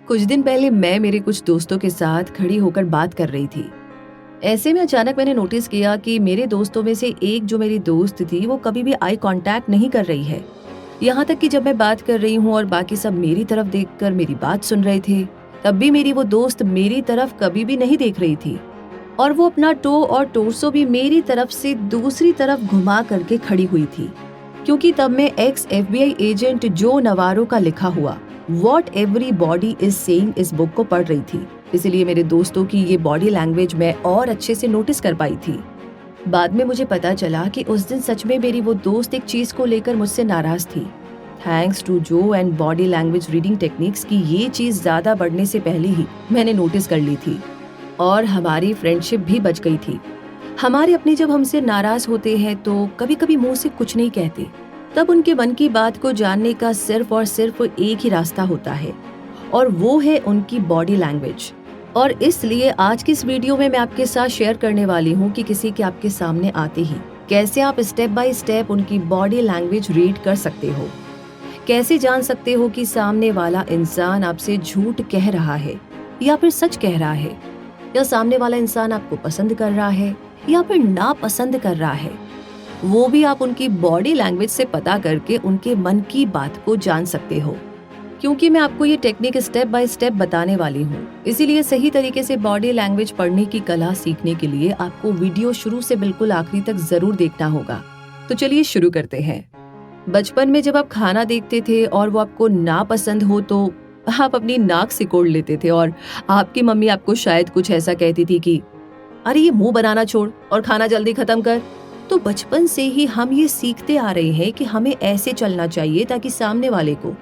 कुछ दिन पहले मैं मेरे कुछ दोस्तों के साथ खड़ी होकर बात कर रही थी। ऐसे में अचानक मैंने नोटिस किया कि मेरे दोस्तों में से एक जो मेरी दोस्त थी वो कभी भी आई कांटेक्ट नहीं कर रही है। यहाँ तक कि जब मैं बात कर रही हूँ और बाकी सब मेरी तरफ देखकर मेरी बात सुन रहे थे, तब भी मेरी वो दोस्त मेरी तरफ कभी भी नहीं देख रही थी और वो अपना टो और टोर्सो भी मेरी तरफ से दूसरी तरफ घुमा करके खड़ी हुई थी, क्योंकि तब मैं एक्स FBI एजेंट जो नवारो का लिखा हुआ what every body is saying इस बुक को पढ़ रही थी। इसलिए मेरे दोस्तों की ये बॉडी लैंग्वेज मैं और अच्छे से नोटिस कर पाई थी। बाद में मुझे पता चला कि उस दिन सच में मेरी वो दोस्त एक चीज को लेकर मुझसे नाराज थी। थैंक्स टू जो and body language reading techniques की ये चीज ज्यादा बढ़ने से पहले ही मैंने नोटिस कर ली थी और हमारी फ्रेंडशिप भी बच गई थी। हमारे अपने जब हमसे नाराज होते हैं तो कभी कभी मुंह से कुछ नहीं कहते, तब उनके मन की बात को जानने का सिर्फ और सिर्फ एक ही रास्ता होता है और वो है उनकी बॉडी लैंग्वेज। और इसलिए आज की इस वीडियो में मैं आपके साथ शेयर करने वाली हूँ कि किसी के आपके सामने आते ही कैसे आप स्टेप बाय स्टेप उनकी बॉडी लैंग्वेज रीड कर सकते हो। कैसे जान सकते हो कि सामने वाला इंसान आपसे झूठ कह रहा है या फिर सच कह रहा है, या सामने वाला इंसान आपको पसंद कर रहा है या फिर नापसंद कर रहा है। वो भी आप उनकी बॉडी लैंग्वेज से पता करके उनके मन की बात को जान सकते हो। क्योंकि मैं आपको ये टेक्निक स्टेप बाय स्टेप बताने वाली हूँ, इसीलिए सही तरीके से बॉडी लैंग्वेज पढ़ने की कला सीखने के लिए आपको वीडियो शुरू से बिल्कुल आखिरी तक जरूर देखना होगा। तो चलिए शुरू करते हैं। बचपन में जब आप खाना देखते थे और वो आपको नापसंद हो तो आप अपनी नाक सिकोड़ लेते थे और आपकी मम्मी आपको शायद कुछ ऐसा कहती थी कि अरे ये मुंह बनाना छोड़ और खाना जल्दी खत्म कर। तो बचपन से ही हम ये सीखते आ रहे हैं कि हमें ऐसे चलना चाहिए ताकि सामने वाले को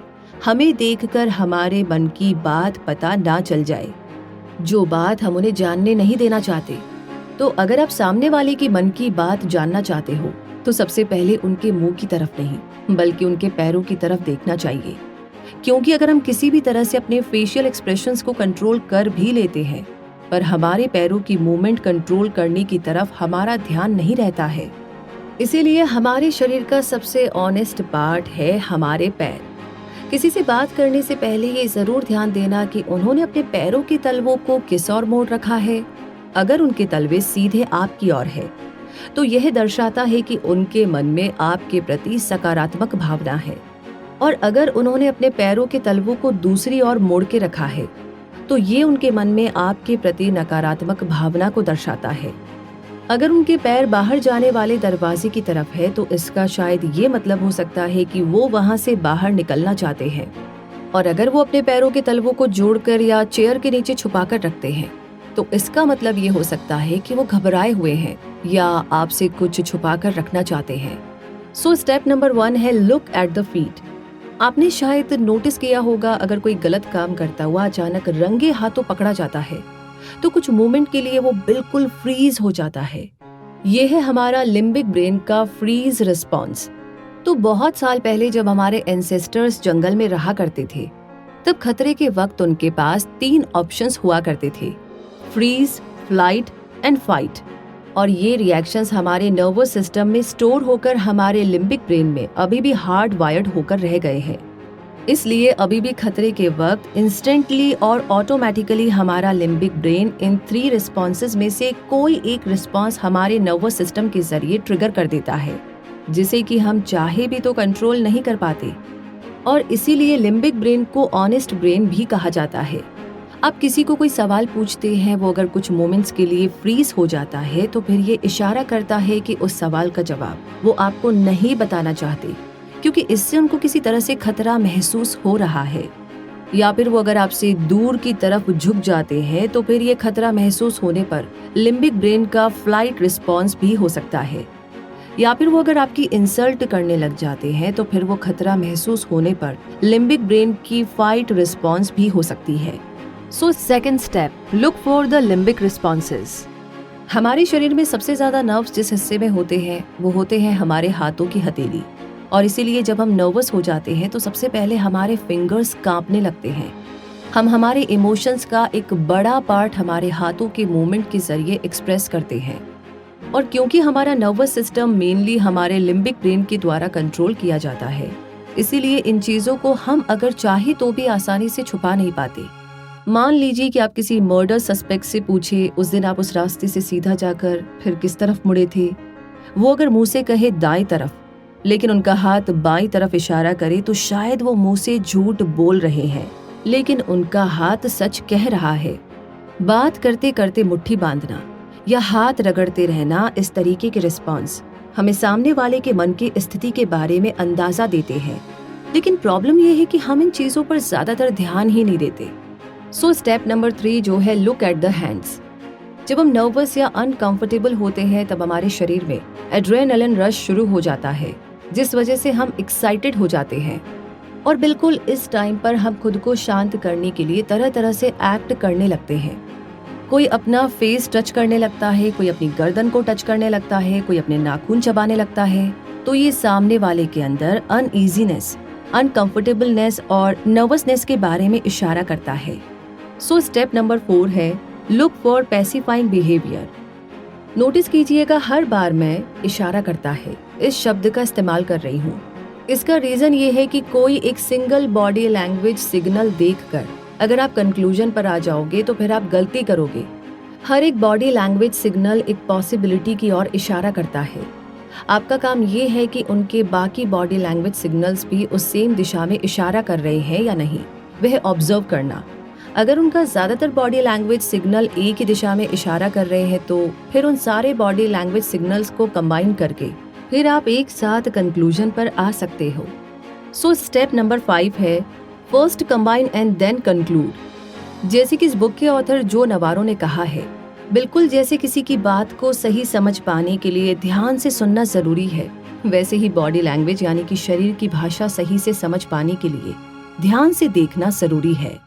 हमें देखकर हमारे मन की बात पता ना चल जाए, जो बात हम उन्हें जानने नहीं देना चाहते। तो अगर आप सामने वाले की मन की बात जानना चाहते हो तो सबसे पहले उनके मुंह की तरफ नहीं बल्कि उनके पैरों की तरफ देखना चाहिए, क्योंकि अगर हम किसी भी तरह से अपने फेशियल एक्सप्रेशंस को कंट्रोल कर भी लेते हैं पर हमारे पैरों की मूवमेंट कंट्रोल करने की तरफ हमारा ध्यान नहीं रहता है। इसीलिए हमारे शरीर का सबसे ऑनेस्ट पार्ट है हमारे पैर। किसी से बात करने से पहले ये जरूर ध्यान देना कि उन्होंने अपने पैरों के तलवों को किस ओर मोड़ रखा है। अगर उनके तलवे सीधे आपकी ओर है तो यह दर्शाता है कि उनके मन में आपके प्रति सकारात्मक भावना है, और अगर उन्होंने अपने पैरों के तलवों को दूसरी ओर मोड़ के रखा है तो ये उनके मन में आपके प्रति नकारात्मक भावना को दर्शाता है। अगर उनके पैर बाहर जाने वाले दरवाजे की तरफ है तो इसका शायद ये मतलब हो सकता है कि वो वहां से बाहर निकलना चाहते हैं, और अगर वो अपने पैरों के तलवों को जोड़कर या चेयर के नीचे छुपाकर रखते हैं तो इसका मतलब ये हो सकता है कि वो घबराए हुए हैं या आपसे कुछ छुपाकर रखना चाहते हैं। सो स्टेप नंबर 1 है लुक एट द फीट। आपने शायद नोटिस किया होगा, अगर कोई गलत काम करता हुआ अचानक रंगे हाथों पकड़ा जाता है तो कुछ मोमेंट के लिए वो बिल्कुल फ्रीज हो जाता है। ये है हमारा लिम्बिक ब्रेन का फ्रीज रिस्पॉन्स। तो बहुत साल पहले जब हमारे एंसेस्टर्स जंगल में रहा करते थे तब खतरे के वक्त उनके पास 3 ऑप्शंस हुआ करते थे, फ्रीज, फ्लाइट एंड फाइट। और ये रिएक्शंस हमारे नर्वस सिस्टम में स्टोर होकर हमारे लिम्बिक ब्रेन में अभी भी हार्ड वायर्ड होकर रह गए हैं। इसलिए अभी भी खतरे के वक्त इंस्टेंटली और ऑटोमेटिकली हमारा लिम्बिक ब्रेन इन 3 रिस्पॉन्सेज में से कोई एक रिस्पॉन्स हमारे नर्वस सिस्टम के जरिए ट्रिगर कर देता है, जिसे कि हम चाहे भी तो कंट्रोल नहीं कर पाते। और इसीलिए लिम्बिक ब्रेन को ऑनेस्ट ब्रेन भी कहा जाता है। आप किसी को कोई सवाल पूछते हैं, वो अगर कुछ मोमेंट्स के लिए फ्रीज हो जाता है तो फिर ये इशारा करता है कि उस सवाल का जवाब वो आपको नहीं बताना चाहते, क्योंकि इससे उनको किसी तरह से खतरा महसूस हो रहा है। या फिर वो अगर आपसे दूर की तरफ झुक जाते हैं तो फिर ये खतरा महसूस होने पर लिम्बिक ब्रेन का फ्लाइट रिस्पॉन्स भी हो सकता है। या फिर वो अगर आपकी इंसल्ट करने लग जाते हैं तो फिर वो खतरा महसूस होने पर लिम्बिक ब्रेन की फाइट रिस्पॉन्स भी हो सकती है। So second step, look for the limbic responses. हमारे शरीर में सबसे ज्यादा नर्व्स जिस हिस्से में होते हैं वो होते हैं हमारे हाथों की हथेली, और इसीलिए जब हम नर्वस हो जाते हैं तो सबसे पहले हमारे फिंगर्स कांपने लगते हैं। हम हमारे इमोशंस का एक बड़ा पार्ट हमारे हाथों के मूवमेंट के जरिए एक्सप्रेस करते हैं, और क्योंकि हमारा नर्वस सिस्टम मेनली हमारे लिम्बिक ब्रेन के द्वारा कंट्रोल किया जाता है, इसीलिए इन चीजों को हम अगर चाहे तो भी आसानी से छुपा नहीं पाते। मान लीजिए कि आप किसी मर्डर सस्पेक्ट से पूछे उस दिन आप उस रास्ते से सीधा जाकर फिर किस तरफ मुड़े थे। वो अगर मुंह से कहे दाएं तरफ, लेकिन उनका हाथ बाईं तरफ इशारा करे तो शायद वो मुंह से झूठ बोल रहे हैं, लेकिन उनका हाथ सच कह रहा है। बात करते करते मुट्ठी बांधना या हाथ रगड़ते रहना, इस तरीके के रिस्पॉन्स हमें सामने वाले के मन की स्थिति के बारे में अंदाजा देते हैं। लेकिन प्रॉब्लम यह है कि हम इन चीजों पर ज्यादातर ध्यान ही नहीं देते। सो स्टेप नंबर 3 जो है, लुक एट द हैंड्स। जब हम नर्वस या अनकंफर्टेबल होते हैं तब हमारे शरीर में एड्रेनलिन रश शुरू हो जाता है, जिस वजह से हम एक्साइटेड हो जाते हैं। और बिल्कुल इस टाइम पर हम खुद को शांत करने के लिए तरह तरह से एक्ट करने लगते हैं। कोई अपना फेस टच करने लगता है, कोई अपनी गर्दन को टच करने लगता है, कोई अपने नाखून चबाने लगता है। तो ये सामने वाले के अंदर अनईजीनेस, अनकंफर्टेबलनेस और नर्वसनेस के बारे में इशारा करता है। सो स्टेप नंबर 4 है, look for pacifying behaviour. Notice कीजिएगा, हर बार मैं इशारा करता है इस शब्द का इस्तेमाल कर रही हूँ। इसका रीजन ये है कि कोई एक सिंगल बॉडी लैंग्वेज सिग्नल देखकर अगर आप कंक्लूजन पर आ जाओगे तो फिर आप गलती करोगे। हर एक बॉडी लैंग्वेज सिग्नल एक पॉसिबिलिटी की ओर इशारा करता है। आपका काम ये है कि उनके बाकी बॉडी लैंग्वेज सिग्नल्स भी उस सेम दिशा में इशारा कर रहे हैं या नहीं, वह ऑब्जर्व करना। अगर उनका ज्यादातर बॉडी लैंग्वेज सिग्नल एक ही दिशा में इशारा कर रहे हैं तो फिर उन सारे बॉडी लैंग्वेज सिग्नल्स को कंबाइन करके फिर आप एक साथ कंक्लूजन पर आ सकते हो। सो स्टेप नंबर 5 है, first combine and then conclude. जैसे कि इस बुक के ऑथर जो नवारो ने कहा है, बिल्कुल जैसे किसी की बात को सही समझ पाने के लिए ध्यान से सुनना जरूरी है, वैसे ही बॉडी लैंग्वेज यानी कि शरीर की भाषा सही से समझ पाने के लिए ध्यान से देखना जरूरी है।